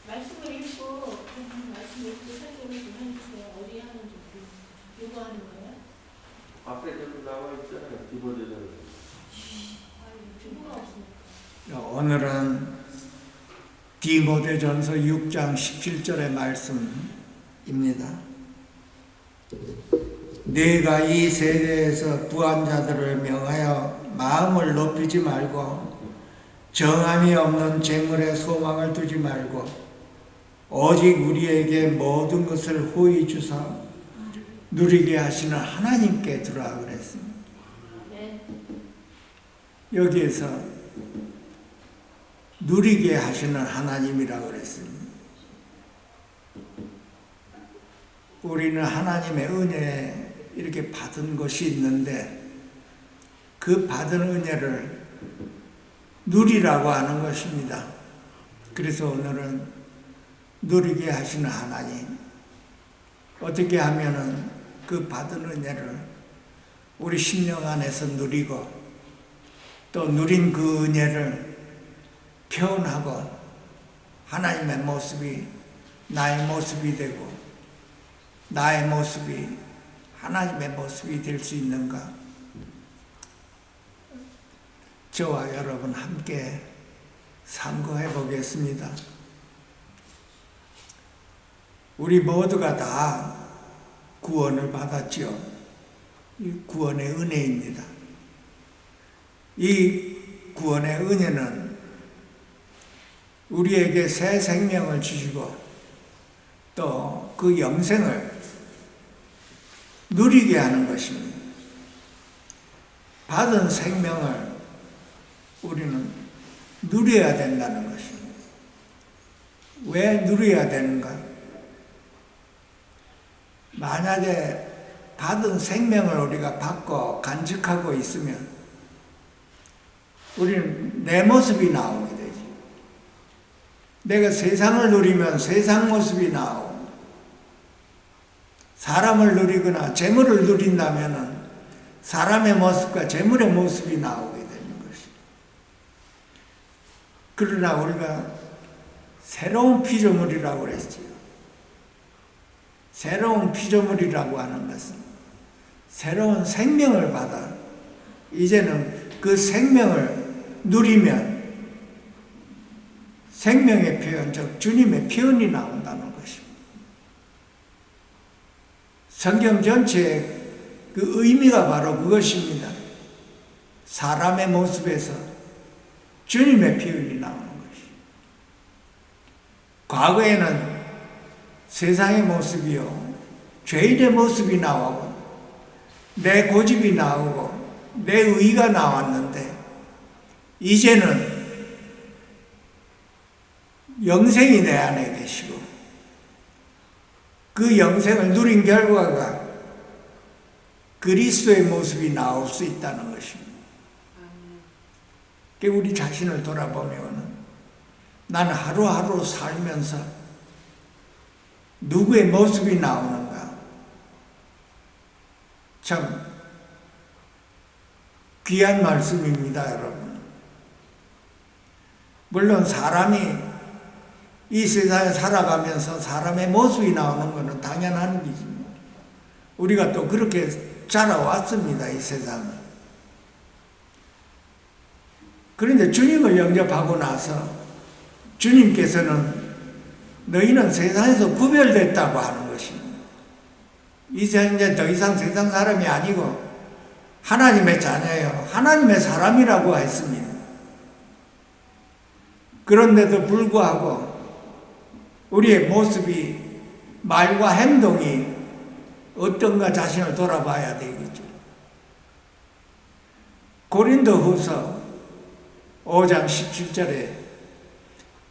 말씀을 읽고 말씀 읽고 설교를 좀 해주세요. 어디 하는지 누구 하는 거예요? 앞에 저도 나와 있잖아요. 기본적으로. 누구가 없습니까? 오늘은 디모데전서 6장 17절의 말씀입니다. 내가 이 세대에서 부한 자들을 명하여 마음을 높이지 말고 정함이 없는 재물에 소망을 두지 말고 오직 우리에게 모든 것을 후히 주사 누리게 하시는 하나님께 두라 그랬습니다. 여기에서 누리게 하시는 하나님이라고 그랬습니다. 우리는 하나님의 은혜 이렇게 받은 것이 있는데 그 받은 은혜를 누리라고 하는 것입니다. 그래서 오늘은 누리게 하시는 하나님, 어떻게 하면은 그 받은 은혜를 우리 심령 안에서 누리고 또 누린 그 은혜를 표현하고 하나님의 모습이 나의 모습이 되고 나의 모습이 하나님의 모습이 될 수 있는가? 저와 여러분 함께 상고해 보겠습니다. 우리 모두가 다 구원을 받았지요. 이 구원의 은혜입니다. 이 구원의 은혜는 우리에게 새 생명을 주시고 또 그 영생을 누리게 하는 것입니다. 받은 생명을 우리는 누려야 된다는 것입니다. 왜 누려야 되는가? 만약에 받은 생명을 우리가 받고 간직하고 있으면 우리는 내 모습이 나오게 되지. 내가 세상을 누리면 세상 모습이 나오고 사람을 누리거나 재물을 누린다면 사람의 모습과 재물의 모습이 나오게 되는 것입니다. 그러나 우리가 새로운 피조물이라고 그랬어요. 새로운 피조물이라고 하는 것은 새로운 생명을 받아 이제는 그 생명을 누리면 생명의 표현, 즉 주님의 표현이 나온다는 것입니다. 성경 전체의 그 의미가 바로 그것입니다. 사람의 모습에서 주님의 표현이 나오는 것입니다. 과거에는 세상의 모습이요, 죄인의 모습이 나오고 내 고집이 나오고 내 의가 나왔는데 이제는 영생이 내 안에 계시고 그 영생을 누린 결과가 그리스도의 모습이 나올 수 있다는 것입니다. 우리 자신을 돌아보면 나는 하루하루 살면서 누구의 모습이 나오는가? 참 귀한 말씀입니다, 여러분. 물론 사람이 이 세상에 살아가면서 사람의 모습이 나오는 것은 당연한 일이지. 우리가 또 그렇게 자라왔습니다, 이 세상은. 그런데 주님을 영접하고 나서 주님께서는 너희는 세상에서 구별됐다고 하는 것입니다. 이제 더 이상 세상 사람이 아니고 하나님의 자녀예요. 하나님의 사람이라고 했습니다. 그런데도 불구하고 우리의 모습이, 말과 행동이 어떤가 자신을 돌아봐야 되겠죠. 고린도후서 5장 17절에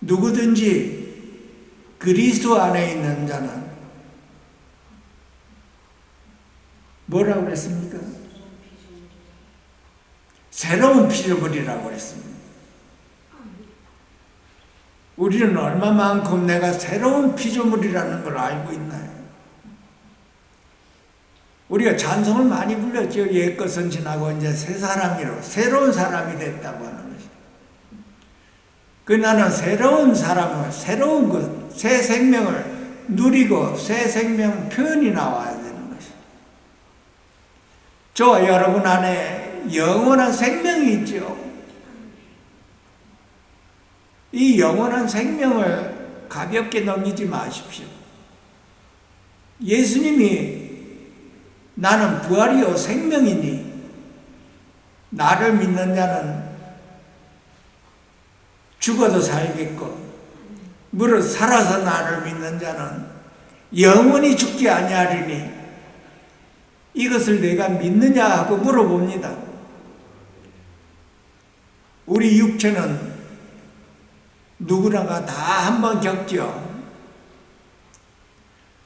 누구든지 그리스도 안에 있는 자는 뭐라고 그랬습니까? 새로운 피조물이라고 그랬습니다. 우리는 얼마만큼 내가 새로운 피조물이라는 걸 알고 있나요? 우리가 찬송을 많이 불렀죠. 옛것은 지나고 이제 새 사람이로 새로운 사람이 됐다고 하는 것이. 나는 새로운 사람을, 새로운 것, 새 생명을 누리고 새 생명 표현이 나와야 되는 것이죠. 저와 여러분 안에 영원한 생명이 있죠. 이 영원한 생명을 가볍게 넘기지 마십시오. 예수님이 나는 부활이요 생명이니 나를 믿는 자는 죽어도 살겠고 무릇 살아서 나를 믿는 자는 영원히 죽지 아니하리니 이것을 내가 믿느냐 하고 물어봅니다. 우리 육체는 누구나가 다 한번 겪죠.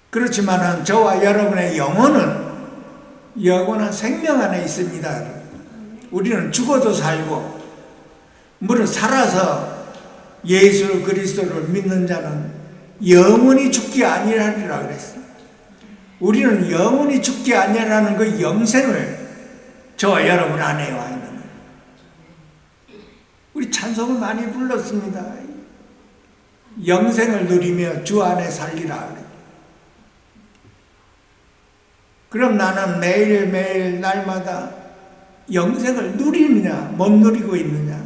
그렇지만 저와 여러분의 영혼은 영원한 생명 안에 있습니다. 우리는 죽어도 살고 무릇 살아서 예수 그리스도를 믿는 자는 영원히 죽지 아니하리라 그랬어요. 우리는 영원히 죽지 아니하라는 그 영생을 저와 여러분 안에 와 있는 거예요. 우리 찬송을 많이 불렀습니다. 영생을 누리며 주 안에 살리라 그래요. 그럼 나는 매일매일 날마다 영생을 누리느냐 못 누리고 있느냐.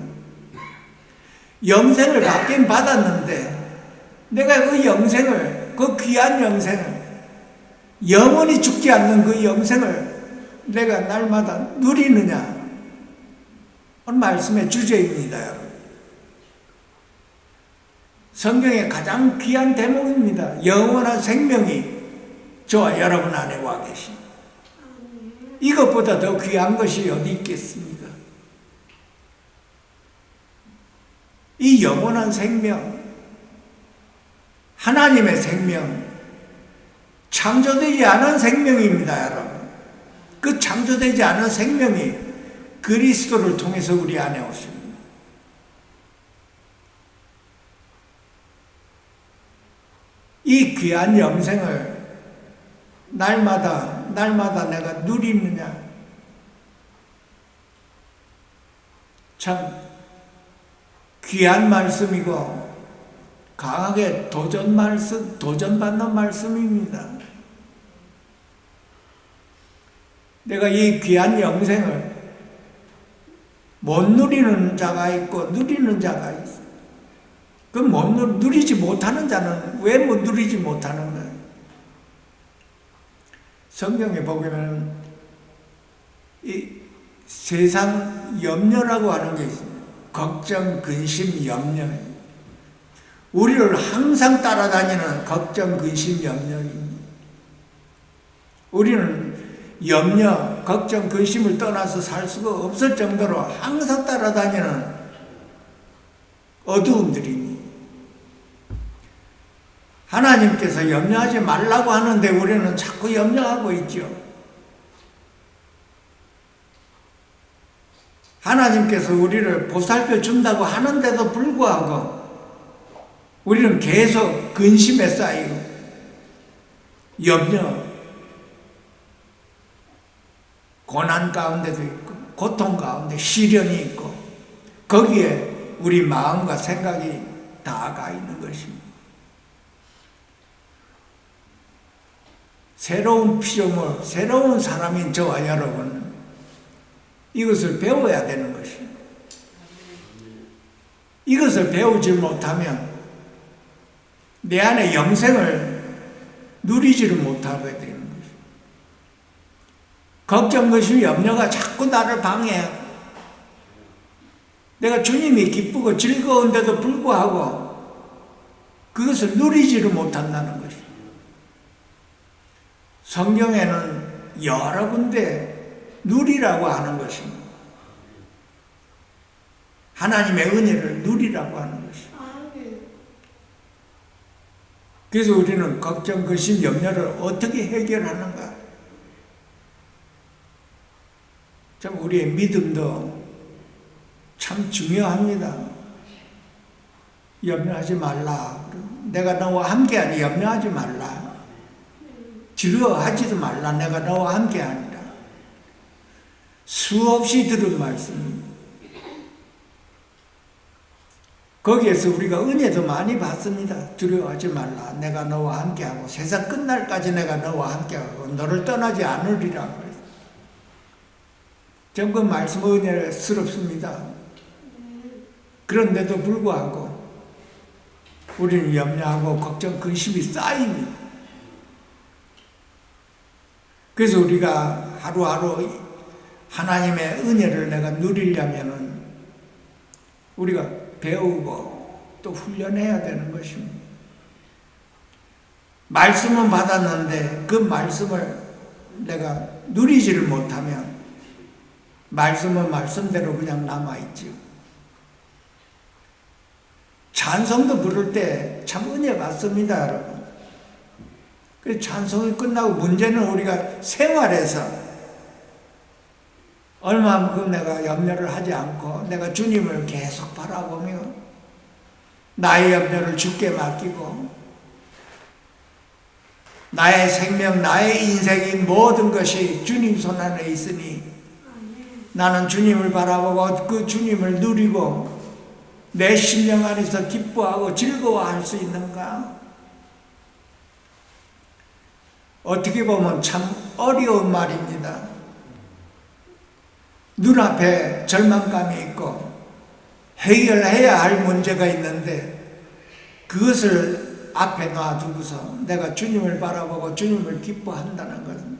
영생을 받긴 받았는데 내가 그 영생을, 그 귀한 영생을, 영원히 죽지 않는 그 영생을 내가 날마다 누리느냐. 오늘 말씀의 주제입니다. 여러분. 성경의 가장 귀한 대목입니다. 영원한 생명이 저와 여러분 안에 와 계십니다. 이것보다 더 귀한 것이 어디 있겠습니까? 이 영원한 생명, 하나님의 생명, 창조되지 않은 생명입니다, 여러분. 그 창조되지 않은 생명이 그리스도를 통해서 우리 안에 오십니다. 이 귀한 영생을 날마다 내가 누리느냐. 참 귀한 말씀이고 강하게 도전받는 말씀입니다. 내가 이 귀한 영생을 못 누리는 자가 있고 누리는 자가 있어. 그 누리지 못하는 자는 왜 못 누리지 못하는 거예요? 성경에 보면 이 세상 염려라고 하는 게 있습니다. 걱정, 근심, 염려. 우리를 항상 따라다니는 걱정, 근심, 염려입니다. 우리는 염려, 걱정, 근심을 떠나서 살 수가 없을 정도로 항상 따라다니는 어두움들입니다. 하나님께서 염려하지 말라고 하는데 우리는 자꾸 염려하고 있죠. 하나님께서 우리를 보살펴 준다고 하는데도 불구하고 우리는 계속 근심에 쌓이고 염려, 고난 가운데도 있고 고통 가운데 시련이 있고 거기에 우리 마음과 생각이 다 가 있는 것입니다. 새로운 피조물, 새로운 사람인 저와 여러분은 이것을 배워야 되는 것입니다. 이것을 배우지 못하면 내 안에 영생을 누리지를 못하게 되는 것입니다. 걱정, 근심, 염려가 자꾸 나를 방해하고 내가 주님이 기쁘고 즐거운데도 불구하고 그것을 누리지를 못한다는 것입니다. 성경에는 여러 군데 누리라고 하는 것입니다. 하나님의 은혜를 누리라고 하는 것입니다. 그래서 우리는 걱정, 근심, 염려를 어떻게 해결하는가? 참 우리의 믿음도 참 중요합니다. 염려하지 말라. 내가 너와 함께하니 염려하지 말라. 두려워하지도 말라. 내가 너와 함께하니라. 수없이 들은 말씀입니다. 거기에서 우리가 은혜도 많이 받습니다. 두려워하지 말라. 내가 너와 함께하고 세상 끝날까지 내가 너와 함께하고 너를 떠나지 않으리라 그랬어요. 전 그 말씀 은혜스럽습니다. 그런데도 불구하고 우리는 염려하고 걱정, 근심이 쌓입니다. 그래서 우리가 하루하루 하나님의 은혜를 내가 누리려면은 우리가 배우고 또 훈련해야 되는 것입니다. 말씀은 받았는데 그 말씀을 내가 누리지를 못하면 말씀은 말씀대로 그냥 남아있지요. 찬송도 부를 때 참 은혜 받습니다, 여러분. 그 찬송이 끝나고 문제는 우리가 생활에서 얼마만큼 내가 염려를 하지 않고 내가 주님을 계속 바라보며 나의 염려를 주께 맡기고 나의 생명, 나의 인생인 모든 것이 주님 손 안에 있으니 나는 주님을 바라보고 그 주님을 누리고 내 심령 안에서 기뻐하고 즐거워할 수 있는가? 어떻게 보면 참 어려운 말입니다. 눈앞에 절망감이 있고 해결해야 할 문제가 있는데 그것을 앞에 놔두고서 내가 주님을 바라보고 주님을 기뻐한다는 것은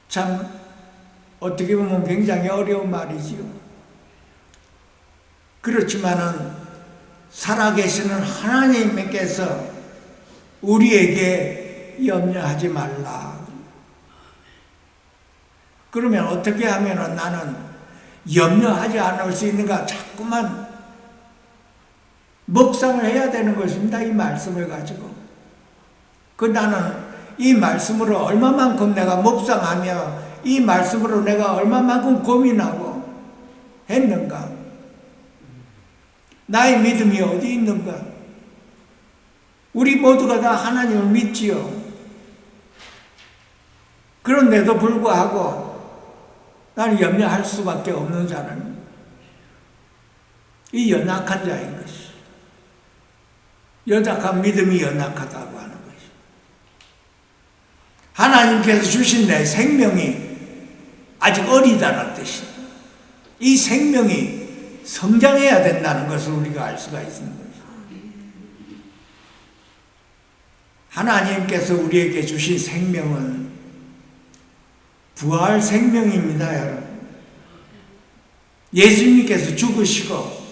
참 어떻게 보면 굉장히 어려운 말이지요. 그렇지만은 살아계시는 하나님께서 우리에게 염려하지 말라. 그러면 어떻게 하면은 나는 염려하지 않을 수 있는가? 자꾸만 묵상을 해야 되는 것입니다. 이 말씀을 가지고. 나는 이 말씀으로 얼마만큼 내가 묵상하며 이 말씀으로 내가 얼마만큼 고민하고 했는가? 나의 믿음이 어디 있는가? 우리 모두가 다 하나님을 믿지요. 그런데도 불구하고 나는 염려할 수밖에 없는 자는 이 연약한 자인 것이. 연약한 믿음이 연약하다고 하는 것이. 하나님께서 주신 내 생명이 아직 어리다는 뜻이다. 이 생명이 성장해야 된다는 것을 우리가 알 수가 있습니다. 하나님께서 우리에게 주신 생명은 부활 생명입니다, 여러분. 예수님께서 죽으시고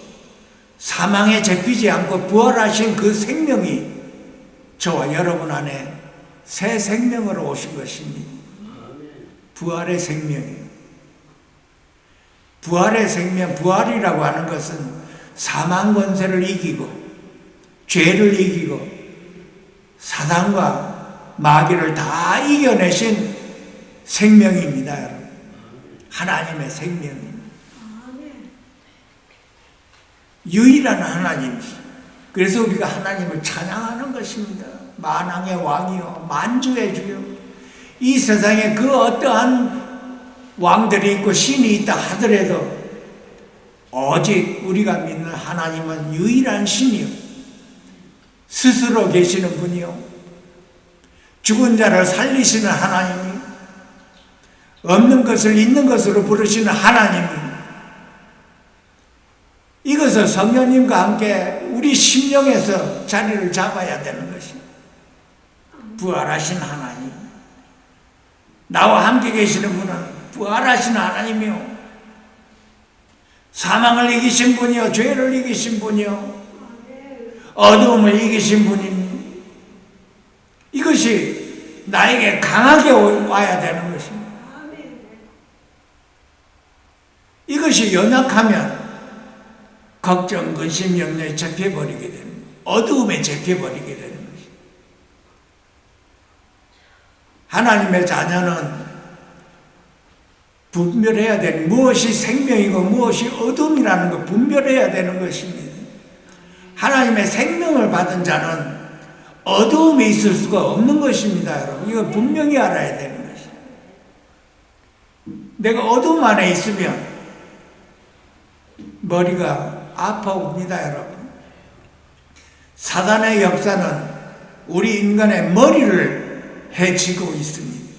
사망에 잡히지 않고 부활하신 그 생명이 저와 여러분 안에 새 생명으로 오신 것입니다. 부활의 생명이에요. 부활의 생명, 부활이라고 하는 것은 사망 권세를 이기고 죄를 이기고 사단과 마귀를 다 이겨내신 생명입니다, 여러분. 하나님의 생명입니다. 유일한 하나님이시. 그래서 우리가 하나님을 찬양하는 것입니다. 만왕의 왕이요 만주의 주요. 이 세상에 그 어떠한 왕들이 있고 신이 있다 하더라도 오직 우리가 믿는 하나님은 유일한 신이요 스스로 계시는 분이요 죽은 자를 살리시는 하나님이 없는 것을 있는 것으로 부르시는 하나님이 이것을 성령님과 함께 우리 심령에서 자리를 잡아야 되는 것입니다. 부활하신 하나님, 나와 함께 계시는 분은 부활하신 하나님이요 사망을 이기신 분이요 죄를 이기신 분이요 어두움을 이기신 분입니다. 이것이 나에게 강하게 와야 되는 것입니다. 이것이 연약하면 걱정, 근심, 염려에 잡혀버리게 됩니다. 어두움에 잡혀버리게 되는 것입니다. 하나님의 자녀는 분별해야 되는 무엇이 생명이고 무엇이 어둠이라는 걸 분별해야 되는 것입니다. 하나님의 생명을 받은 자는 어두움에 있을 수가 없는 것입니다, 여러분. 이거 분명히 알아야 되는 것입니다. 내가 어둠 안에 있으면 머리가 아파옵니다, 여러분. 사단의 역사는 우리 인간의 머리를 해치고 있습니다.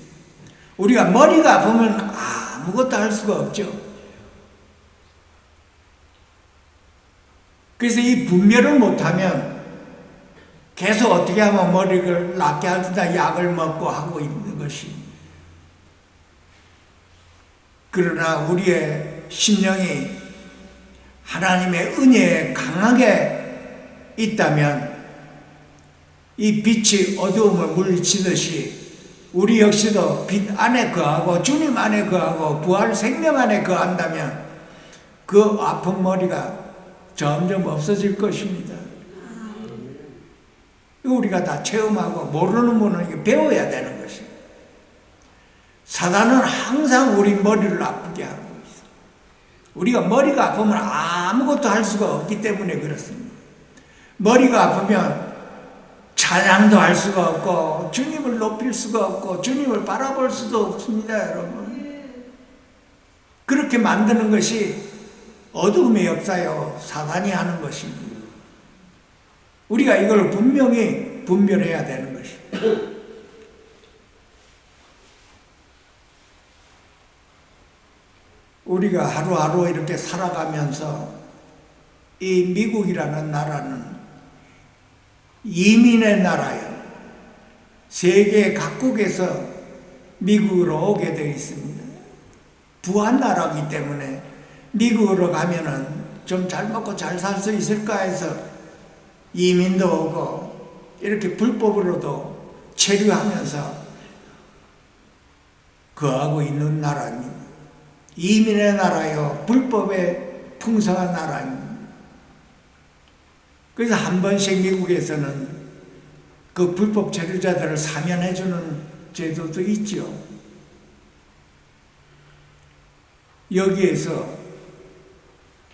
우리가 머리가 아프면 아무것도 할 수가 없죠. 그래서 이 분별을 못하면 계속 어떻게 하면 머리를 낫게 하든가 약을 먹고 하고 있는 것입니다. 그러나 우리의 심령이 하나님의 은혜에 강하게 있다면 이 빛이 어두움을 물리치듯이 우리 역시도 빛 안에 거하고 주님 안에 거하고 부활 생명 안에 거한다면 그 아픈 머리가 점점 없어질 것입니다. 우리가 다 체험하고 모르는 분은 이게 배워야 되는 것입니다. 사단은 항상 우리 머리를 아프게 하고 있어요. 우리가 머리가 아프면 아무것도 할 수가 없기 때문에 그렇습니다. 머리가 아프면 찬양도 할 수가 없고 주님을 높일 수가 없고 주님을 바라볼 수도 없습니다, 여러분. 그렇게 만드는 것이 어두움의 역사요, 사단이 하는 것입니다. 우리가 이걸 분명히 분별해야 되는 것입니다. 우리가 하루하루 이렇게 살아가면서 이 미국이라는 나라는 이민의 나라예요. 세계 각국에서 미국으로 오게 되어 있습니다. 부한 나라이기 때문에 미국으로 가면은 좀 잘 먹고 잘 살 수 있을까 해서 이민도 오고 이렇게 불법으로도 체류하면서 거하고 있는 나라입니다. 이민의 나라요, 불법의 풍성한 나라입니다. 그래서 한 번씩 미국에서는 그 불법 체류자들을 사면해주는 제도도 있죠. 여기에서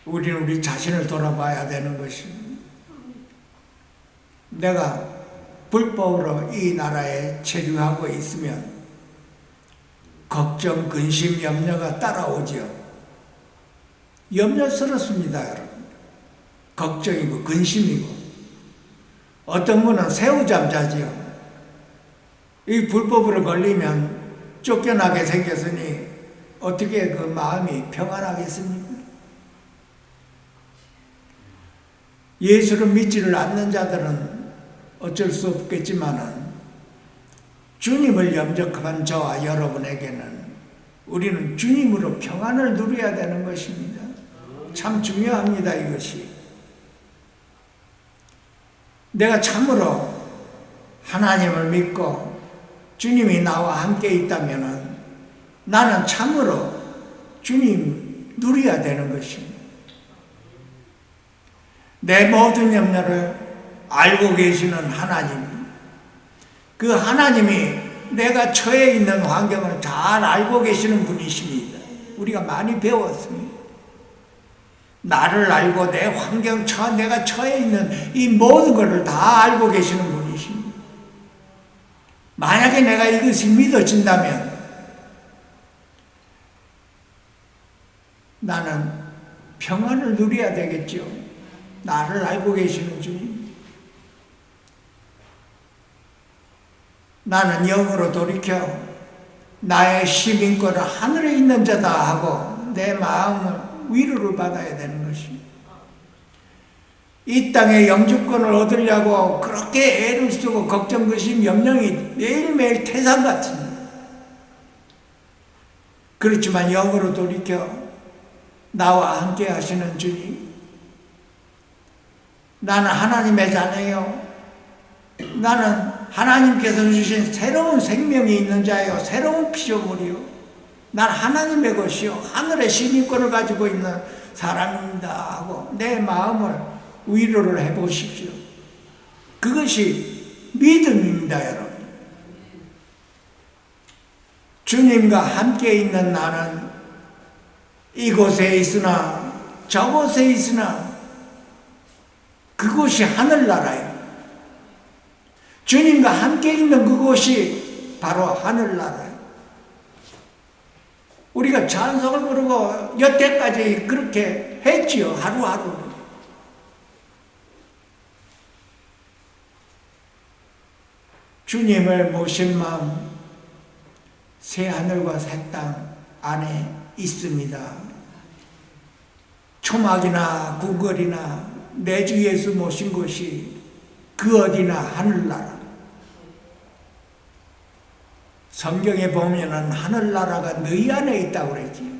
우리는 우리 자신을 돌아봐야 되는 것입니다. 내가 불법으로 이 나라에 체류하고 있으면 걱정, 근심, 염려가 따라오죠. 염려스럽습니다, 여러분. 걱정이고 근심이고. 어떤 분은 새우잠 자지요. 이 불법으로 걸리면 쫓겨나게 생겼으니 어떻게 그 마음이 평안하겠습니까? 예수를 믿지를 않는 자들은 어쩔 수 없겠지만은 주님을 영접한 저와 여러분에게는 우리는 주님으로 평안을 누려야 되는 것입니다. 참 중요합니다, 이것이. 내가 참으로 하나님을 믿고 주님이 나와 함께 있다면 나는 참으로 주님 누려야 되는 것입니다. 내 모든 염려를 알고 계시는 하나님, 그 하나님이 내가 처해 있는 환경을 잘 알고 계시는 분이십니다. 우리가 많이 배웠습니다. 나를 알고 내 환경, 내가 처해 있는 이 모든 것을 다 알고 계시는 분이십니다. 만약에 내가 이것이 믿어진다면 나는 평안을 누려야 되겠죠. 나를 알고 계시는 주님. 나는 영으로 돌이켜 나의 시민권을 하늘에 있는 자다 하고 내 마음을 위로를 받아야 되는 것입니다. 이 땅의 영주권을 얻으려고 그렇게 애를 쓰고 걱정, 근심, 염려이 매일매일 태산 같습니다. 그렇지만 영으로 돌이켜 나와 함께 하시는 주님, 나는 하나님의 자녀요, 나는 하나님께서 주신 새로운 생명이 있는 자요, 새로운 피조물이요, 난 하나님의 것이요, 하늘의 시민권을 가지고 있는 사람입니다 하고 내 마음을 위로를 해보십시오. 그것이 믿음입니다, 여러분. 주님과 함께 있는 나는 이곳에 있으나 저곳에 있으나 그곳이 하늘나라예요. 주님과 함께 있는 그곳이 바로 하늘나라예요. 우리가 찬송을 부르고 여태까지 그렇게 했지요, 하루하루. 주님을 모실 마음 새 하늘과 새 땅 안에 있습니다. 초막이나 궁궐이나 내 주 예수 모신 곳이 그 어디나 하늘나라. 성경에 보면은 하늘나라가 너희 안에 있다고 그랬지.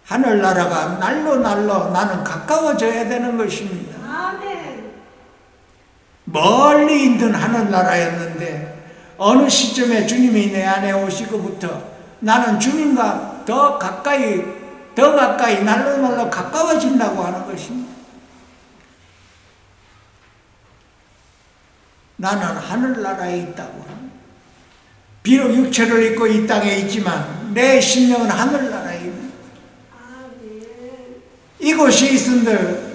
하늘나라가 날로 나는 가까워져야 되는 것입니다. 아멘. 멀리 있는 하늘나라였는데 어느 시점에 주님이 내 안에 오시고부터 나는 주님과 더 가까이 날로 가까워진다고 하는 것입니다. 나는 하늘나라에 있다고 합니다. 비록 육체를 입고 이 땅에 있지만 내 심령은 하늘나라에 있습니다. 이곳이 있은들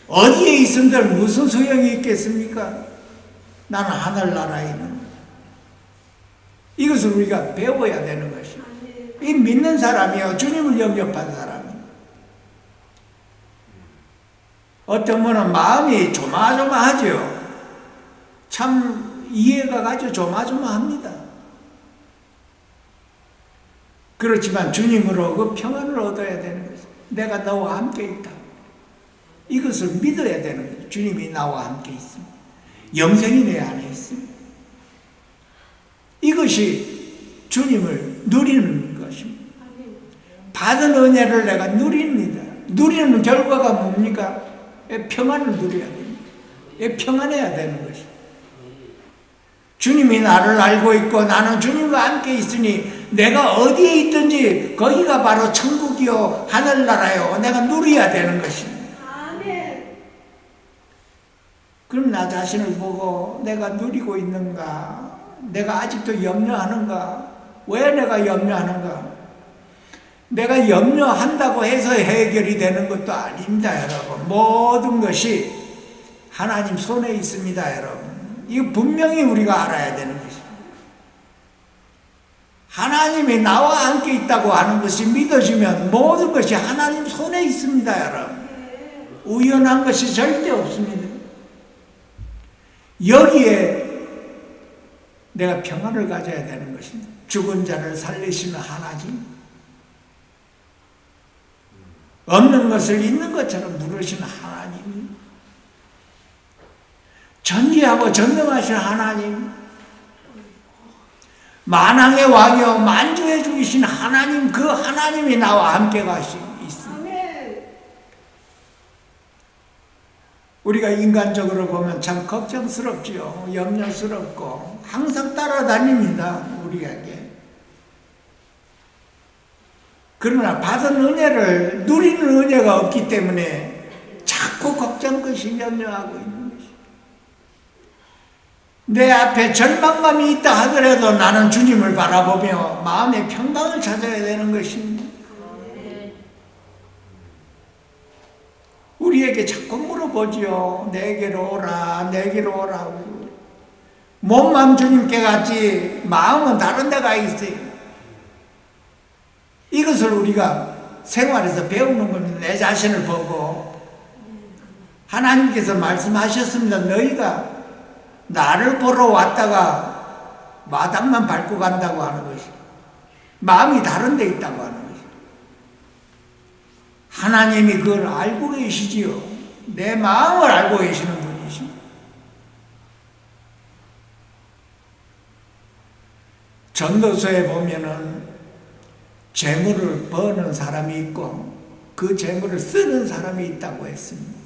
어디에 있은들 무슨 소용이 있겠습니까? 나는 하늘나라에 있는 이것을 우리가 배워야 되는 것입니다. 이 믿는 사람이요 주님을 영접한 사람이 어떤 분은 마음이 조마조마하죠. 참 이해가 아주 조마조마합니다. 그렇지만 주님으로 그 평안을 얻어야 되는 것입니다. 내가 너와 함께 있다. 이것을 믿어야 되는 거죠. 주님이 나와 함께 있습니다. 영생이 내 안에 있습니다. 이것이 주님을 누리는 것입니다. 받은 은혜를 내가 누립니다. 누리는 결과가 뭡니까? 평안을 누려야 됩니다. 평안해야 되는 것입니다. 주님이 나를 알고 있고 나는 주님과 함께 있으니 내가 어디에 있든지 거기가 바로 천국이요 하늘나라요 내가 누려야 되는 것입니다. 아멘. 그럼 나 자신을 보고 내가 누리고 있는가? 내가 아직도 염려하는가? 왜 내가 염려하는가? 내가 염려한다고 해서 해결이 되는 것도 아닙니다, 여러분. 모든 것이 하나님 손에 있습니다, 여러분. 이거 분명히 우리가 알아야 되는 것입니다. 하나님이 나와 함께 있다고 하는 것이 믿어지면 모든 것이 하나님 손에 있습니다, 여러분. 우연한 것이 절대 없습니다. 여기에 내가 평안을 가져야 되는 것입니다. 죽은 자를 살리시는 하나님, 없는 것을 있는 것처럼 부르시는 하나님, 전지하고 전능하신 하나님, 만왕의 왕이여 만주해 주신 하나님, 그 하나님이 나와 함께 있습니다. 우리가 인간적으로 보면 참 걱정스럽지요. 염려스럽고 항상 따라다닙니다, 우리에게. 그러나 받은 은혜를 누리는 은혜가 없기 때문에 자꾸 걱정것이 염려하고 있는 것이. 내 앞에 절망감이 있다 하더라도 나는 주님을 바라보며 마음의 평강을 찾아야 되는 것입니다. 우리에게 자꾸 물어보지요. 내게로 오라, 내게로 오라. 몸만 주님께 갔지 마음은 다른 데가 있어요. 이것을 우리가 생활에서 배우는 겁니다. 내 자신을 보고 하나님께서 말씀하셨습니다. 너희가 나를 보러 왔다가 마당만 밟고 간다고 하는 것이 마음이 다른 데 있다고 하는 것이 하나님이 그걸 알고 계시지요. 내 마음을 알고 계시는 분이십니다. 전도서에 보면은 재물을 버는 사람이 있고 그 재물을 쓰는 사람이 있다고 했습니다.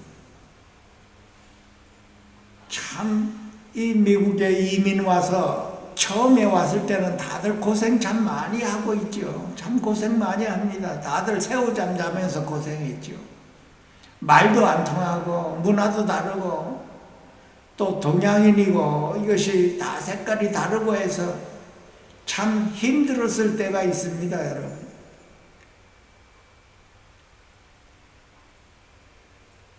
참 이 미국에 이민 와서 처음에 왔을 때는 다들 고생 참 많이 하고 있죠. 참 고생 많이 합니다. 다들 새우잠 자면서 고생했죠. 말도 안 통하고 문화도 다르고 또 동양인이고 이것이 다 색깔이 다르고 해서 참 힘들었을 때가 있습니다, 여러분.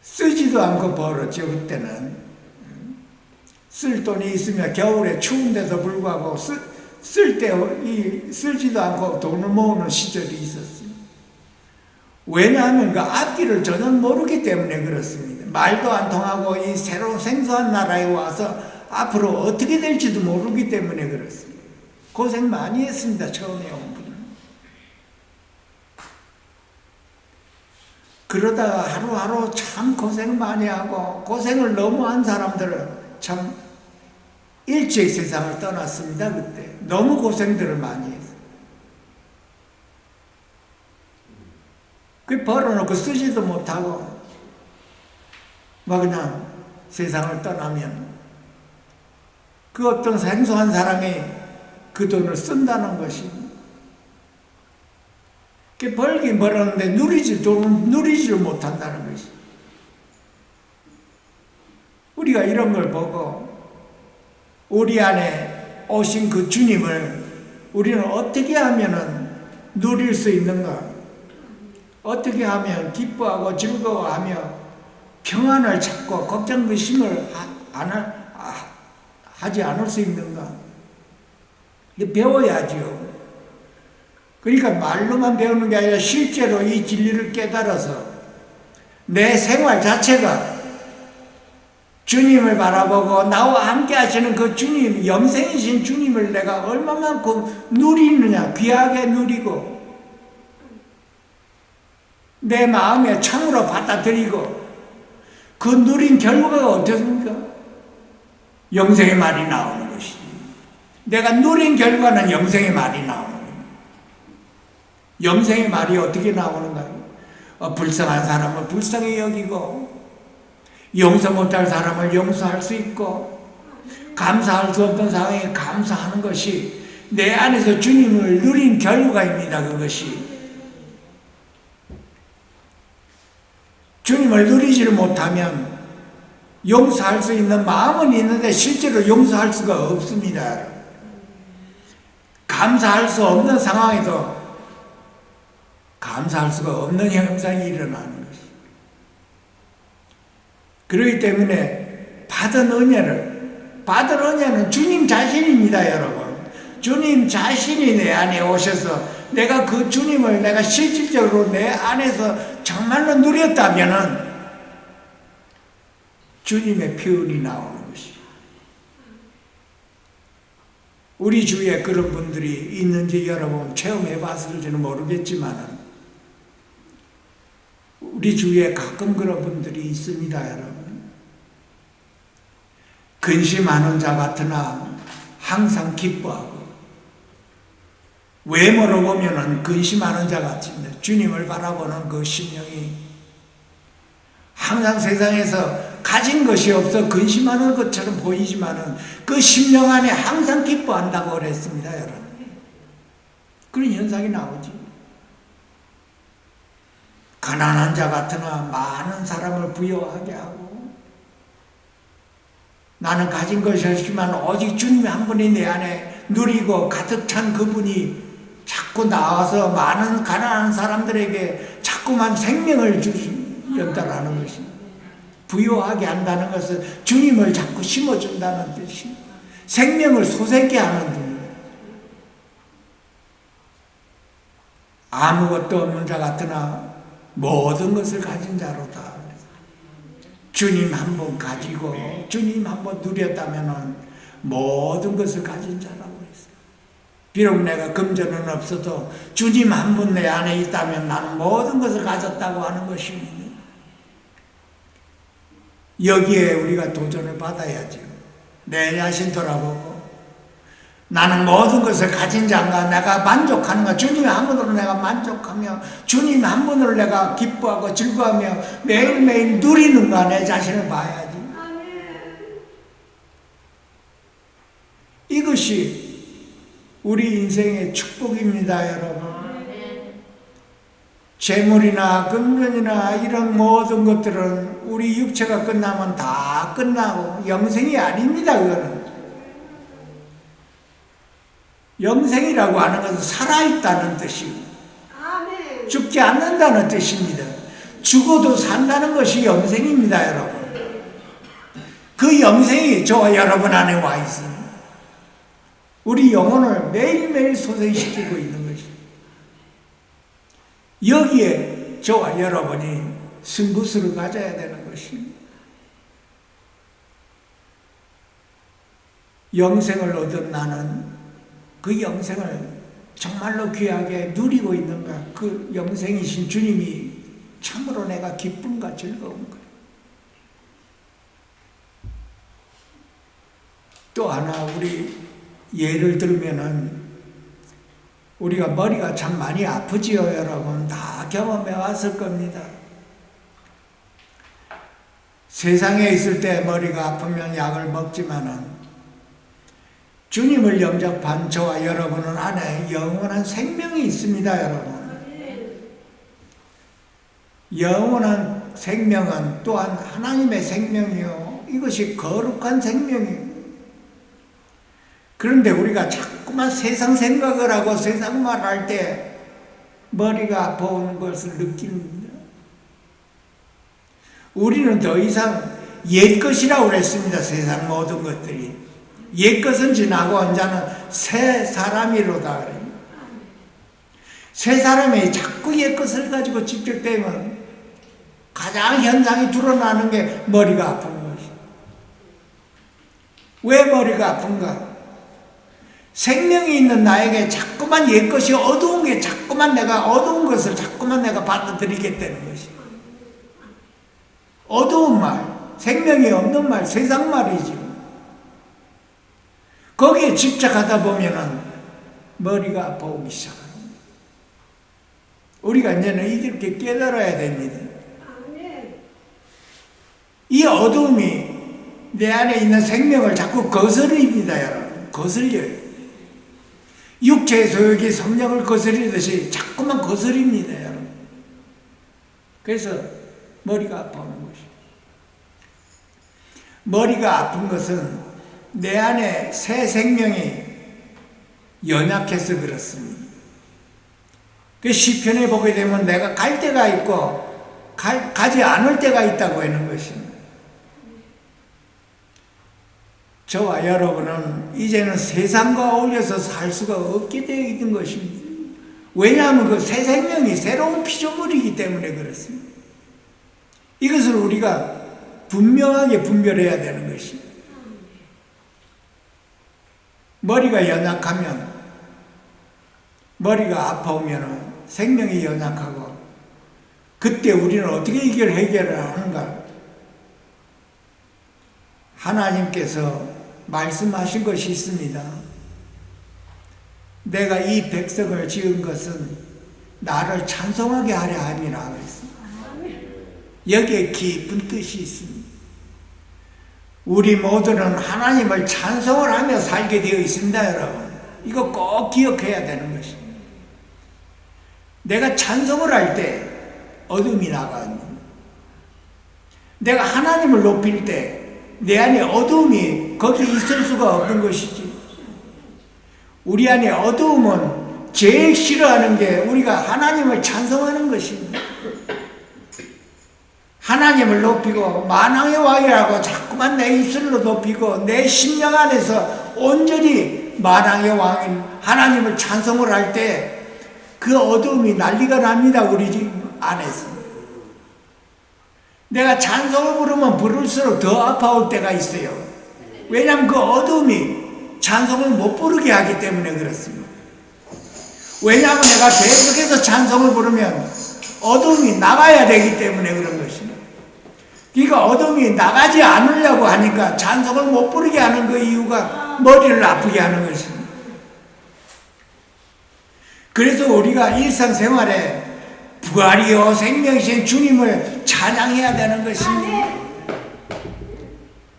쓰지도 않고 벌었죠, 그때는. 쓸 돈이 있으면 겨울에 추운데도 불구하고 쓸 때 쓰지도 않고 돈을 모으는 시절이 있었어요. 왜냐하면 그 앞길을 전혀 모르기 때문에 그렇습니다. 말도 안 통하고 이 새로운 생소한 나라에 와서 앞으로 어떻게 될지도 모르기 때문에 그렇습니다. 고생 많이 했습니다. 처음에 온 분은. 그러다가 하루하루 참 고생 많이 하고 고생을 너무 한 사람들은 참 일찍 세상을 떠났습니다. 그때 너무 고생들을 많이 했어요. 그 벌어놓고 쓰지도 못하고 막 그냥 세상을 떠나면 그 어떤 생소한 사람이 그 돈을 쓴다는 것이 그 벌긴 벌었는데 누리지를 못한다는 것이. 우리가 이런 걸 보고 우리 안에 오신 그 주님을 우리는 어떻게 하면은 누릴 수 있는가? 어떻게 하면 기뻐하고 즐거워하며 평안을 찾고 걱정 의심을 하지 않을 수 있는가? 배워야죠. 그러니까 말로만 배우는 게 아니라 실제로 이 진리를 깨달아서 내 생활 자체가 주님을 바라보고 나와 함께 하시는 그 주님, 영생이신 주님을 내가 얼마만큼 누리느냐, 귀하게 누리고 내 마음에 참으로 받아들이고 그 누린 결과가 어떻습니까? 영생의 말이 나오는 것이지. 내가 누린 결과는 영생의 말이 나오는 거예요. 영생의 말이 어떻게 나오는가요? 불쌍한 사람을 불쌍히 여기고 용서 못할 사람을 용서할 수 있고 감사할 수 없는 상황에 감사하는 것이 내 안에서 주님을 누린 결과입니다. 그것이. 주님을 누리지를 못하면 용서할 수 있는 마음은 있는데 실제로 용서할 수가 없습니다. 감사할 수 없는 상황에도 감사할 수가 없는 현상이 일어나는 것이. 그렇기 때문에 받은 은혜는 주님 자신입니다, 여러분. 주님 자신이 내 안에 오셔서 내가 그 주님을 내가 실질적으로 내 안에서 정말로 누렸다면은 주님의 표현이 나오는 것이. 우리 주위에 그런 분들이 있는지 여러분 체험해 봤을지는 모르겠지만 우리 주위에 가끔 그런 분들이 있습니다, 여러분. 근심하는 자 같으나 항상 기뻐하고 외모로 보면은 근심하는 자 같습니다. 주님을 바라보는 그 심령이 항상 세상에서 가진 것이 없어 근심하는 것처럼 보이지만은 그 심령 안에 항상 기뻐한다고 그랬습니다, 여러분. 그런 현상이 나오지. 가난한 자 같으나 많은 사람을 부여하게 하고 나는 가진 것이 없지만 오직 주님 한 분이 내 안에 누리고 가득 찬 그분이 자꾸 나와서 많은 가난한 사람들에게 자꾸만 생명을 연달하는 것이 부여하게 한다는 것은 주님을 자꾸 심어준다는 뜻이 생명을 솟게 하는 분. 아무것도 없는 자 같으나 모든 것을 가진 자로다. 주님 한 번 가지고 주님 한 번 누렸다면 모든 것을 가진 자라고 했어요. 비록 내가 금전은 없어도 주님 한 분 내 안에 있다면 나는 모든 것을 가졌다고 하는 것입니다. 여기에 우리가 도전을 받아야죠. 내 자신 돌아보고 나는 모든 것을 가진 자인가, 내가 만족하는가, 주님 한 분으로 내가 만족하며 주님 한 분으로 내가 기뻐하고 즐거워하며 매일매일 누리는가, 내 자신을 봐야지. 이것이 우리 인생의 축복입니다, 여러분. 재물이나 금전이나 이런 모든 것들은 우리 육체가 끝나면 다 끝나고 영생이 아닙니다. 그거는 영생이라고 하는 것은 살아있다는 뜻이고 죽지 않는다는 뜻입니다. 죽어도 산다는 것이 영생입니다, 여러분. 그 영생이 저와 여러분 안에 와 있습니다. 우리 영혼을 매일매일 소생시키고 있는 것입니다. 여기에 저와 여러분이 승부수를 가져야 되는 것입니다. 영생을 얻은 나는 그 영생을 정말로 귀하게 누리고 있는가? 그 영생이신 주님이 참으로 내가 기쁨과 즐거운가? 또 하나 우리 예를 들면은 우리가 머리가 참 많이 아프지요, 여러분. 다 경험해 왔을 겁니다. 세상에 있을 때 머리가 아프면 약을 먹지만은 주님을 영접한 저와 여러분은 안에 영원한 생명이 있습니다, 여러분. 영원한 생명은 또한 하나님의 생명이요. 이것이 거룩한 생명이에요. 그런데 우리가 자꾸만 세상 생각을 하고 세상 말을 할 때 머리가 아파오는 것을 느낍니다. 우리는 더 이상 옛것이라고 그랬습니다. 세상 모든 것들이. 옛것은 지나고 이제는 새 사람이로다 그래요. 새 사람이 자꾸 옛것을 가지고 집적되면 가장 현상이 드러나는 게 머리가 아픈 것이에요. 왜 머리가 아픈가? 생명이 있는 나에게 자꾸만 옛것이 어두운 게 자꾸만 내가 어두운 것을 자꾸만 내가 받아들이게 되는 것이에요. 어두운 말, 생명이 없는 말, 세상 말이죠. 거기에 집착하다 보면은 머리가 아파오기 시작합니다. 우리가 이제는 이렇게 깨달아야 됩니다. 이 어두움이 내 안에 있는 생명을 자꾸 거스릅니다, 여러분. 거슬려요. 육체의 소욕이 성령을 거스리듯이 자꾸만 거스립니다, 여러분. 그래서 머리가 아파오는 것이에요. 머리가 아픈 것은 내 안에 새 생명이 연약해서 그렇습니다. 그 시편에 보게 되면 내가 갈 때가 있고 가지 않을 때가 있다고 하는 것입니다. 저와 여러분은 이제는 세상과 어울려서 살 수가 없게 되어 있는 것입니다. 왜냐하면 그 새 생명이 새로운 피조물이기 때문에 그렇습니다. 이것을 우리가 분명하게 분별해야 되는 것입니다. 머리가 연약하면, 머리가 아파오면 생명이 연약하고, 그때 우리는 어떻게 이걸 해결을 하는가? 하나님께서 말씀하신 것이 있습니다. 내가 이 백성을 지은 것은 나를 찬송하게 하려 함이라 그랬습니다. 여기에 깊은 뜻이 있습니다. 우리 모두는 하나님을 찬송을 하며 살게 되어 있습니다, 여러분. 이거 꼭 기억해야 되는 것입니다. 내가 찬송을 할 때 어둠이 나갑니다. 내가 하나님을 높일 때 내 안에 어두움이 거기 있을 수가 없는 것이지. 우리 안에 어두움은 제일 싫어하는 게 우리가 하나님을 찬송하는 것입니다. 하나님을 높이고 만왕의 왕이라고 자꾸만 내 입술로 높이고 내 심령 안에서 온전히 만왕의 왕인 하나님을 찬송을 할 때 그 어두움이 난리가 납니다. 우리 집 안에서. 내가 찬송을 부르면 부를수록 더 아파올 때가 있어요. 왜냐하면 그 어두움이 찬송을 못 부르게 하기 때문에 그렇습니다. 왜냐하면 내가 계속해서 찬송을 부르면 어두움이 나가야 되기 때문에 그런 것입니다. 그러니까 어둠이 나가지 않으려고 하니까 찬송을 못 부르게 하는 그 이유가 머리를 아프게 하는 것입니다. 그래서 우리가 일상생활에 부활이요 생명이신 주님을 찬양해야 되는 것입니다.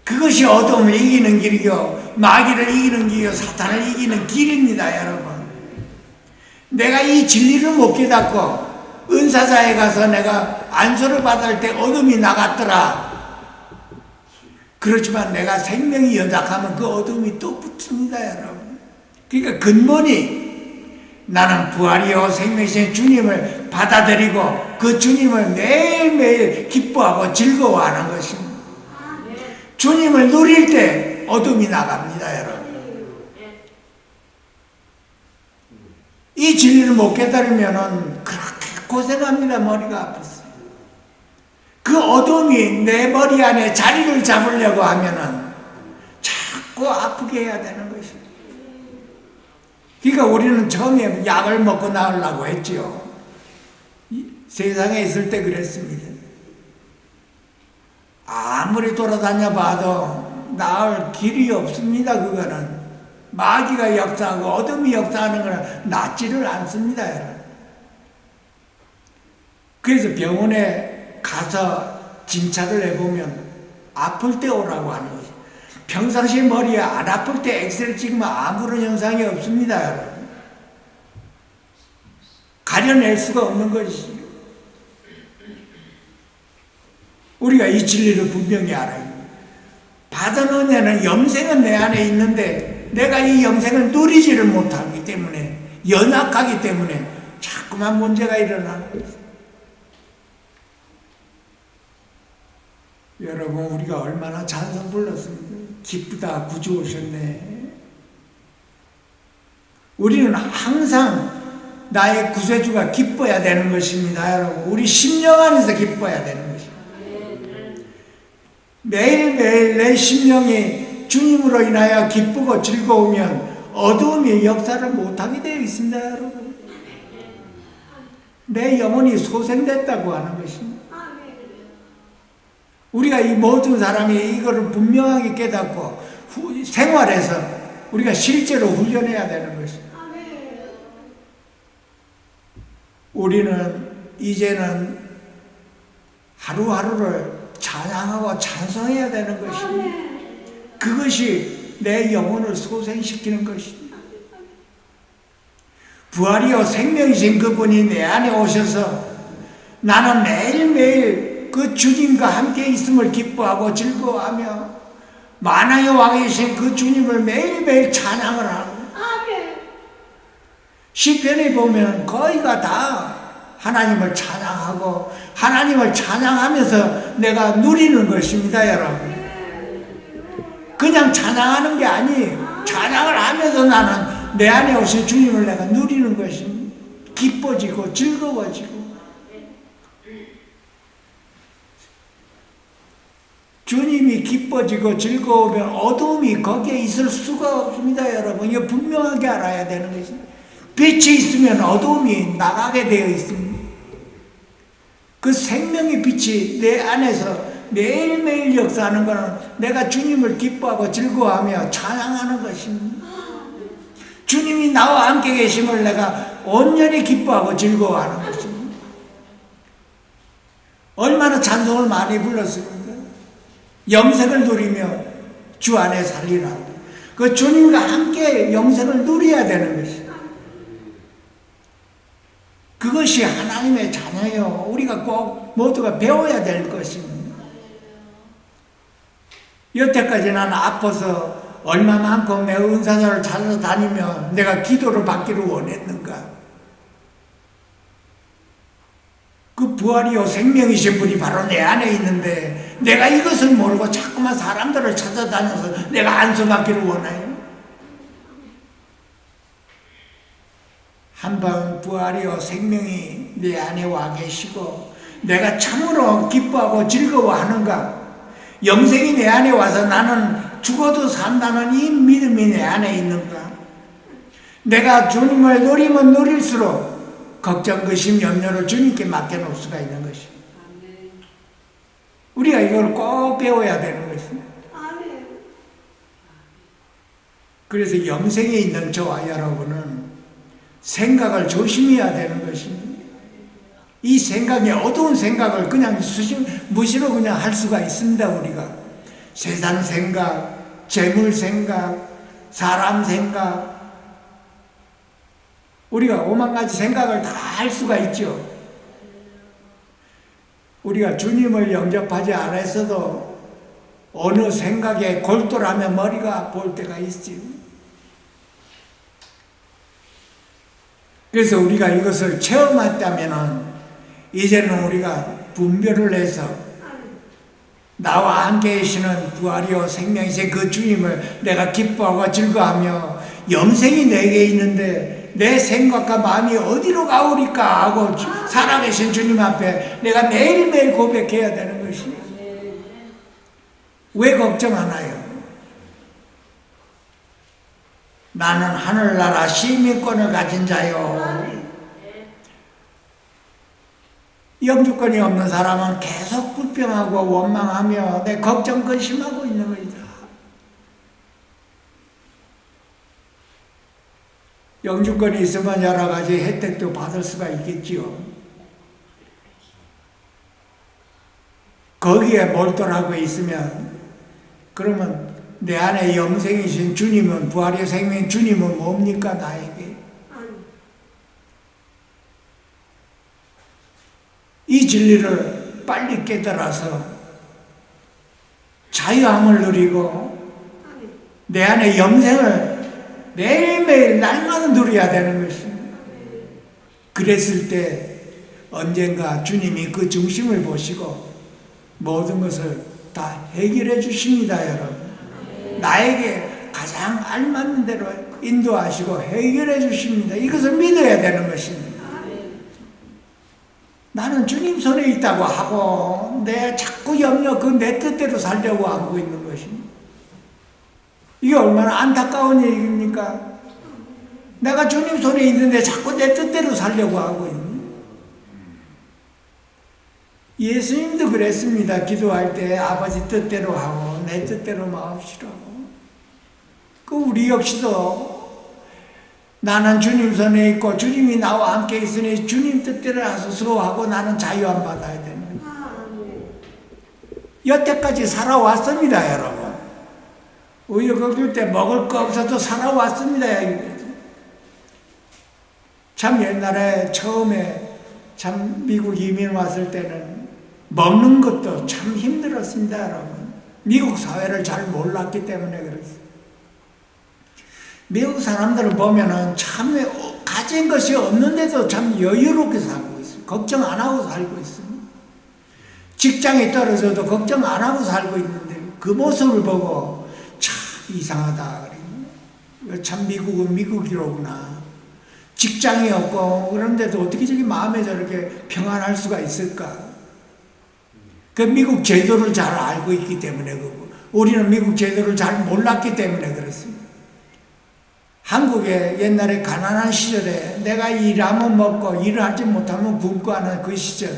그것이 어둠을 이기는 길이요 마귀를 이기는 길이요 사탄을 이기는 길입니다, 여러분. 내가 이 진리를 못 깨닫고 은사자에 가서 내가 안수를 받을 때 어둠이 나갔더라. 그렇지만 내가 생명이 연약하면 그 어둠이 또 붙습니다, 여러분. 그러니까 근본이 나는 부활이요 생명이신 주님을 받아들이고 그 주님을 매일매일 기뻐하고 즐거워하는 것입니다. 주님을 누릴 때 어둠이 나갑니다, 여러분. 이 진리를 못 깨달으면 그렇게 고생합니다. 머리가 아팠어요. 그 어둠이 내 머리 안에 자리를 잡으려고 하면은 자꾸 아프게 해야 되는 것입니다. 그러니까 우리는 처음에 약을 먹고 나으려고 했지요. 세상에 있을 때 그랬습니다. 아무리 돌아다녀 봐도 나을 길이 없습니다. 그거는 마귀가 역사하고 어둠이 역사하는 거는 낫지를 않습니다. 여러분. 그래서 병원에 가서 진찰을 해보면 아플 때 오라고 하는 거죠. 평상시에 머리에 안 아플 때 엑스레이 찍으면 아무런 현상이 없습니다. 여러분. 가려낼 수가 없는 것이죠. 우리가 이 진리를 분명히 알아요. 받은 은혜는 영생은 내 안에 있는데 내가 이 영생을 누리지를 못하기 때문에, 연약하기 때문에 자꾸만 문제가 일어나는 거죠. 여러분, 우리가 얼마나 찬송 불렀습니다. 기쁘다 구주 오셨네. 우리는 항상 나의 구세주가 기뻐야 되는 것입니다. 여러분, 우리 심령 안에서 기뻐야 되는 것입니다. 매일매일 내 심령이 주님으로 인하여 기쁘고 즐거우면 어두움이 역사를 못하게 되어 있습니다. 여러분, 내 영혼이 소생됐다고 하는 것입니다. 우리가 이 모든 사람이 이거를 분명하게 깨닫고 생활에서 우리가 실제로 훈련해야 되는 것입니다. 우리는 이제는 하루하루를 찬양하고 찬송해야 되는 것입니다. 그것이 내 영혼을 소생시키는 것입니다. 부활이요 생명이신 그분이 내 안에 오셔서 나는 매일매일 그 주님과 함께 있음을 기뻐하고 즐거워하며 만왕의 왕이신 그 주님을 매일매일 찬양을 하고, 시편에 보면 거의가 다 하나님을 찬양하고 하나님을 찬양하면서 내가 누리는 것입니다. 여러분, 그냥 찬양하는 게 아니에요. 찬양을 하면서 나는 내 안에 오신 주님을 내가 누리는 것입니다. 기뻐지고 즐거워지고. 주님이 기뻐지고 즐거우면 어두움이 거기에 있을 수가 없습니다. 여러분, 이거 분명하게 알아야 되는 것입니다. 빛이 있으면 어두움이 나가게 되어 있습니다. 그 생명의 빛이 내 안에서 매일매일 역사하는 것은 내가 주님을 기뻐하고 즐거워하며 찬양하는 것입니다. 주님이 나와 함께 계심을 내가 온전히 기뻐하고 즐거워하는 것입니다. 얼마나 찬송을 많이 불렀습니까? 영생을 누리며 주 안에 살리라고. 그 주님과 함께 영생을 누려야 되는 것입니다. 그것이 하나님의 자녀요. 우리가 꼭 모두가 배워야 될 것입니다. 여태까지 나는 아파서 얼마만큼 내 은사자를 찾아다니며 내가 기도를 받기를 원했는가? 그 부활이요 생명이신 분이 바로 내 안에 있는데 내가 이것을 모르고 자꾸만 사람들을 찾아다녀서 내가 안수받기를 원해요. 한번 부활이요 생명이 내 안에 와 계시고 내가 참으로 기뻐하고 즐거워하는가? 영생이 내 안에 와서 나는 죽어도 산다는 이 믿음이 내 안에 있는가? 내가 주님을 누리면 누릴수록 걱정, 의심, 염려를 주님께 맡겨놓을 수가 있는 것입니다. 우리가 이걸 꼭 배워야 되는 것입니다. 그래서 영생에 있는 저와 여러분은 생각을 조심해야 되는 것입니다. 이 생각이 어두운 생각을 그냥 무시로 그냥 할 수가 있습니다. 우리가 세상 생각, 재물 생각, 사람 생각, 우리가 오만 가지 생각을 다 할 수가 있죠. 우리가 주님을 영접하지 않았어도 어느 생각에 골똘하면 머리가 아플 때가 있지요. 그래서 우리가 이것을 체험했다면 이제는 우리가 분별을 해서 나와 함께 계시는 부활이요 생명이신 그 주님을 내가 기뻐하고 즐거워하며 영생이 내게 있는데 내 생각과 마음이 어디로 가오리까 하고 살아계신 주님 앞에 내가 매일매일 고백해야 되는 것이. 왜 걱정하나요? 나는 하늘나라 시민권을 가진 자요. 영주권이 없는 사람은 계속 불평하고 원망하며 내 걱정 근심하고 있는 것이다. 영주권이 있으면 여러 가지 혜택도 받을 수가 있겠지요. 거기에 몰두하고 있으면 그러면 내 안에 영생이신 주님은, 부활의 생명 주님은 뭡니까 나에게? 이 진리를 빨리 깨달아서 자유함을 누리고 내 안에 영생을 매일매일 날마다 누려야 되는 것입니다. 그랬을 때 언젠가 주님이 그 중심을 보시고 모든 것을 다 해결해 주십니다, 여러분. 나에게 가장 알맞는 대로 인도하시고 해결해 주십니다. 이것을 믿어야 되는 것입니다. 나는 주님 손에 있다고 하고 내 자꾸 염려 내 뜻대로 살려고 하고 있는 것입니다. 이게 얼마나 안타까운 얘기입니까? 내가 주님 손에 있는데 자꾸 내 뜻대로 살려고 하고 있는. 예수님도 그랬습니다. 기도할 때 아버지 뜻대로 하고 내 뜻대로 마옵시라고. 우리 역시도 나는 주님 손에 있고 주님이 나와 함께 있으니 주님 뜻대로 하소서하고 나는 자유함 받아야 됩니다. 여태까지 살아왔습니다, 여러분. 우유 먹을 때 먹을 거 없어도 살아왔습니다. 참 옛날에 처음에 참 미국 이민 왔을 때는 먹는 것도 참 힘들었습니다, 여러분. 미국 사회를 잘 몰랐기 때문에 그랬어요. 미국 사람들을 보면은 참 가진 것이 없는데도 참 여유롭게 살고 있어요. 걱정 안 하고 살고 있습니다. 직장이 떨어져도 걱정 안 하고 살고 있는데 그 모습을 보고 참 이상하다. 참 미국은 미국이로구나. 직장이 없고 그런데도 어떻게 저기 마음에 저렇게 평안할 수가 있을까? 그 미국 제도를 잘 알고 있기 때문에 그렇고 우리는 미국 제도를 잘 몰랐기 때문에 그렇습니다. 한국에 옛날에 가난한 시절에 내가 일하면 먹고 일을 하지 못하면 굶고 하는 그 시절,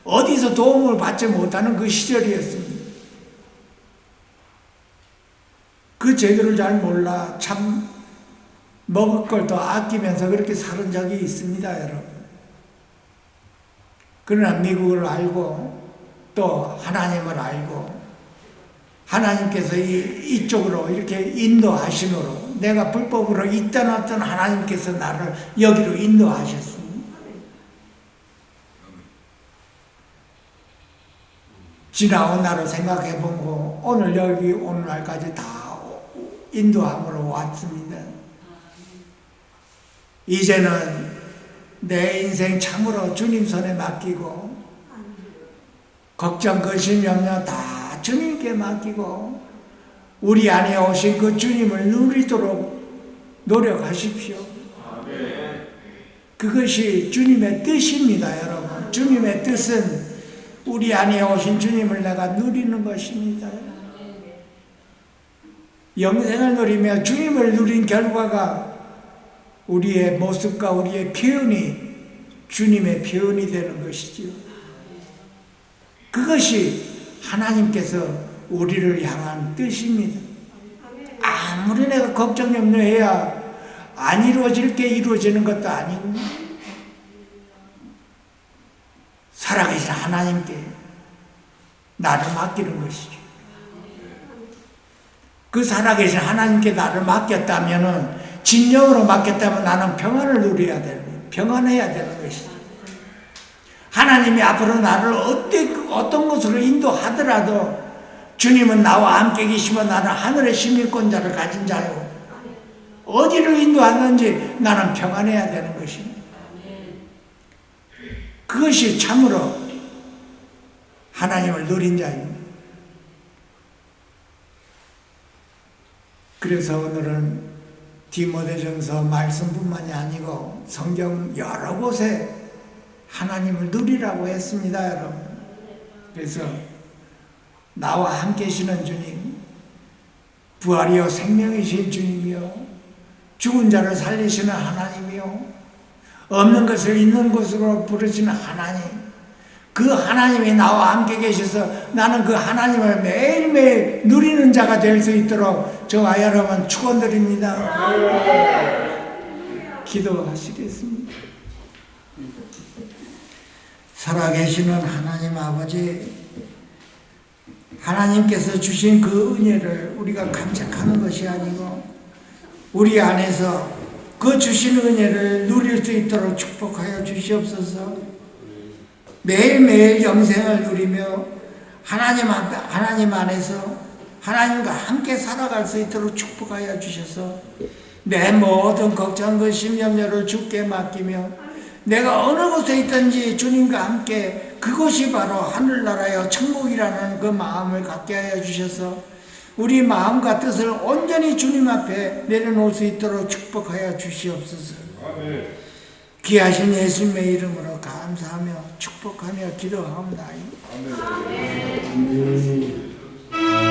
어디서 도움을 받지 못하는 그 시절이었습니다. 그 제도를 잘 몰라 참 먹을 걸 더 아끼면서 그렇게 살은 적이 있습니다, 여러분. 그러나 미국을 알고 또 하나님을 알고 하나님께서 이쪽으로 이렇게 인도하시므로 내가 불법으로 있던 어떤 하나님께서 나를 여기로 인도하셨습니다. 지나온 날을 생각해보고 오늘 여기 오늘날까지 다 인도함으로 왔습니다. 이제는 내 인생 참으로 주님 손에 맡기고 걱정 근심 염려 다 주님께 맡기고 우리 안에 오신 그 주님을 누리도록 노력하십시오. 그것이 주님의 뜻입니다, 여러분. 주님의 뜻은 우리 안에 오신 주님을 내가 누리는 것입니다. 영생을 누리며 주님을 누린 결과가 우리의 모습과 우리의 표현이 주님의 표현이 되는 것이지요. 그것이 하나님께서 우리를 향한 뜻입니다. 아무리 내가 걱정 염려해야 안 이루어질 게 이루어지는 것도 아니고 살아계신 하나님께 나를 맡기는 것이죠. 그 살아계신 하나님께 나를 맡겼다면은 진정으로 맡겼다면 나는 평안을 누려야 되는 거예요. 평안해야 되는 것이죠. 하나님이 앞으로 나를 어떤 곳으로 인도하더라도 주님은 나와 함께 계시면 나는 하늘의 시민권자를 가진 자요. 어디로 인도하는지 나는 평안해야 되는 것입니다. 그것이 참으로 하나님을 누린 자입니다. 그래서 오늘은 디모데전서 말씀뿐만이 아니고 성경 여러 곳에 하나님을 누리라고 했습니다, 여러분. 그래서 나와 함께 계시는 주님, 부활이요 생명이신 주님이요, 죽은 자를 살리시는 하나님이요, 없는 것을 있는 것으로 부르시는 하나님, 그 하나님이 나와 함께 계셔서 나는 그 하나님을 매일매일 누리는 자가 될 수 있도록 저와 여러분 축원드립니다. 기도하시겠습니다. 살아계시는 하나님 아버지, 하나님께서 주신 그 은혜를 우리가 감격하는 것이 아니고 우리 안에서 그 주신 은혜를 누릴 수 있도록 축복하여 주시옵소서. 매일매일 영생을 누리며 하나님 안에서 하나님과 함께 살아갈 수 있도록 축복하여 주셔서 내 모든 걱정과 심령료를 주께 맡기며 내가 어느 곳에 있든지 주님과 함께 그곳이 바로 하늘나라여 천국이라는 그 마음을 갖게 하여 주셔서 우리 마음과 뜻을 온전히 주님 앞에 내려놓을 수 있도록 축복하여 주시옵소서. 아멘. 귀하신 예수님의 이름으로 감사하며 축복하며 기도합니다. 아멘.